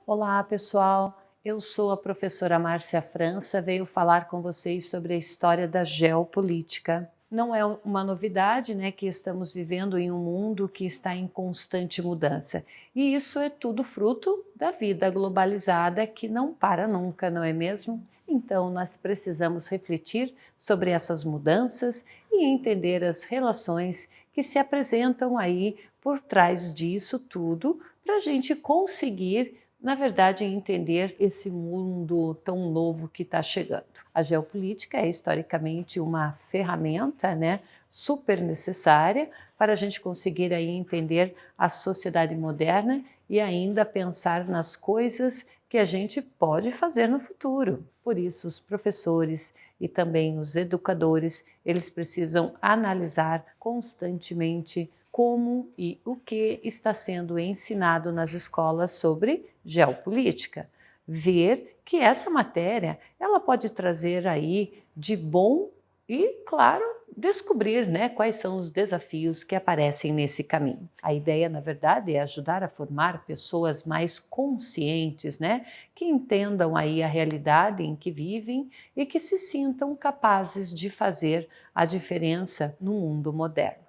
Olá, pessoal. Eu sou a professora Márcia França, venho falar com vocês sobre a história da geopolítica. Não é uma novidade, né, que estamos vivendo em um mundo que está em constante mudança. E isso é tudo fruto da vida globalizada que não para nunca, não é mesmo? Então, nós precisamos refletir sobre essas mudanças e entender as relações que se apresentam aí por trás disso tudo, para a gente conseguir na verdade, entender esse mundo tão novo que está chegando. A geopolítica é historicamente uma ferramenta, né, super necessária para a gente conseguir aí entender a sociedade moderna e ainda pensar nas coisas que a gente pode fazer no futuro. Por isso, os professores e também os educadores, eles precisam analisar constantemente como e o que está sendo ensinado nas escolas sobre geopolítica. Ver que essa matéria ela pode trazer aí de bom e, claro, descobrir, né, quais são os desafios que aparecem nesse caminho. A ideia, na verdade, é ajudar a formar pessoas mais conscientes, né, que entendam aí a realidade em que vivem e que se sintam capazes de fazer a diferença no mundo moderno.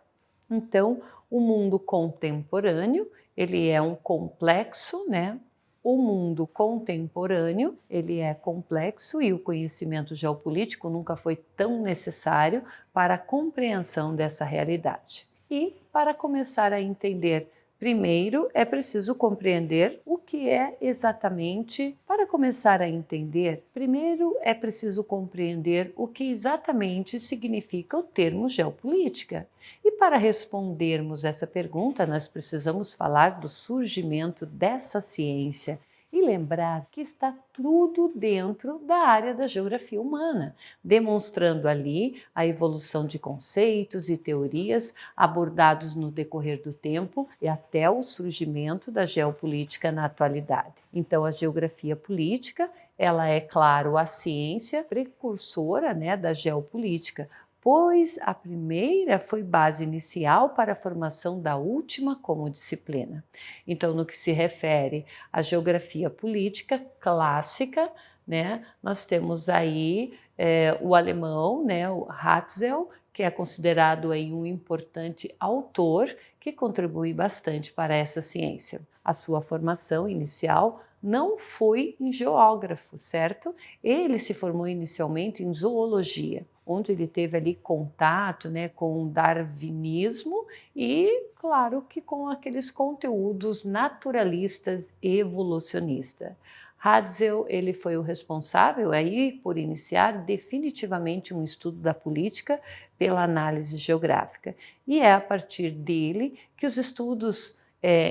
Então, o mundo contemporâneo, ele é um complexo, né? O mundo contemporâneo, ele é complexo e o conhecimento geopolítico nunca foi tão necessário para a compreensão dessa realidade. E para começar a entender primeiro, é preciso compreender o que é exatamente. Para começar a entender, primeiro é preciso compreender o que exatamente significa o termo geopolítica. E para respondermos essa pergunta, nós precisamos falar do surgimento dessa ciência e lembrar que está tudo dentro da área da geografia humana, demonstrando ali a evolução de conceitos e teorias abordados no decorrer do tempo e até o surgimento da geopolítica na atualidade. Então, a geografia política, ela é, claro, a ciência precursora, né, da geopolítica, pois a primeira foi base inicial para a formação da última como disciplina. Então, no que se refere à geografia política clássica, né, nós temos aí o alemão, né, o Hatzel, que é considerado aí um importante autor que contribui bastante para essa ciência. A sua formação inicial não foi em geógrafo, certo? Ele se formou inicialmente em zoologia, onde ele teve ali contato, né, com o darwinismo e, claro, que com aqueles conteúdos naturalistas e evolucionistas. Hatzel, ele foi o responsável aí por iniciar definitivamente um estudo da política pela análise geográfica. E é a partir dele que os estudos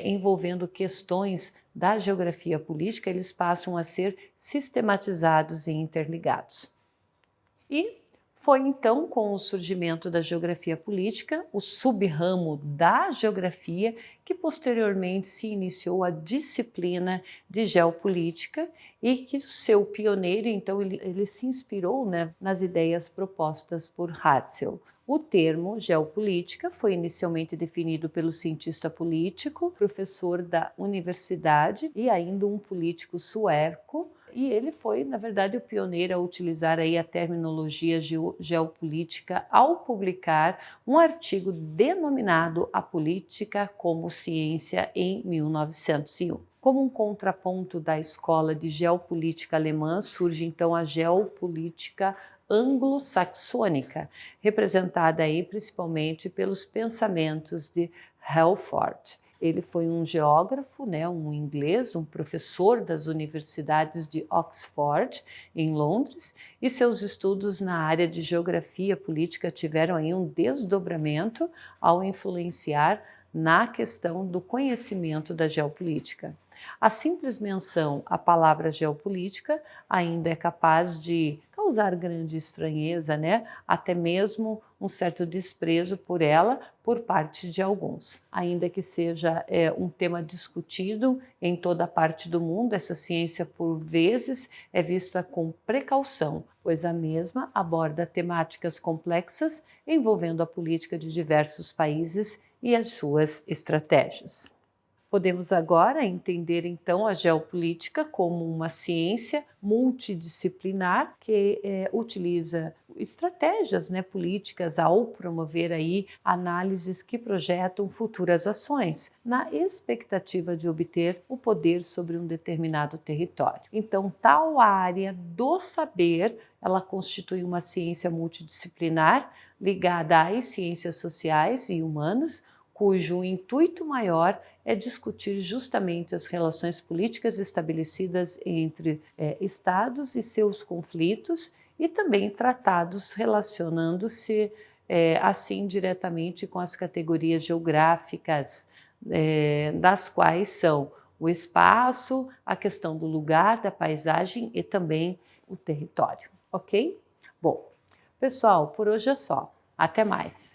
envolvendo questões da geografia política, eles passam a ser sistematizados e interligados. E foi então com o surgimento da geografia política, o subramo da geografia, que posteriormente se iniciou a disciplina de geopolítica e que o seu pioneiro, então, ele se inspirou, né, nas ideias propostas por Hatzel. O termo geopolítica foi inicialmente definido pelo cientista político, professor da universidade e ainda um político sueco, e ele foi, na verdade, o pioneiro a utilizar aí a terminologia geopolítica ao publicar um artigo denominado A Política como Ciência em 1901. Como um contraponto da escola de geopolítica alemã, surge então a geopolítica anglo-saxônica, representada aí principalmente pelos pensamentos de Halford. Ele foi um geógrafo, né, um inglês, um professor das universidades de Oxford, em Londres, e seus estudos na área de geografia política tiveram aí um desdobramento ao influenciar na questão do conhecimento da geopolítica. A simples menção à palavra geopolítica ainda é capaz de causar grande estranheza, né? Até mesmo um certo desprezo por ela por parte de alguns. Ainda que seja um tema discutido em toda parte do mundo, essa ciência por vezes é vista com precaução, pois a mesma aborda temáticas complexas envolvendo a política de diversos países e as suas estratégias. Podemos agora entender então a geopolítica como uma ciência multidisciplinar que utiliza estratégias, políticas ao promover aí análises que projetam futuras ações, na expectativa de obter o poder sobre um determinado território. Então, tal área do saber, ela constitui uma ciência multidisciplinar ligada às ciências sociais e humanas, cujo intuito maior é discutir justamente as relações políticas estabelecidas entre estados e seus conflitos e também tratados relacionando-se assim diretamente com as categorias geográficas, das quais são o espaço, a questão do lugar, da paisagem e também o território, ok? Bom, pessoal, por hoje é só. Até mais!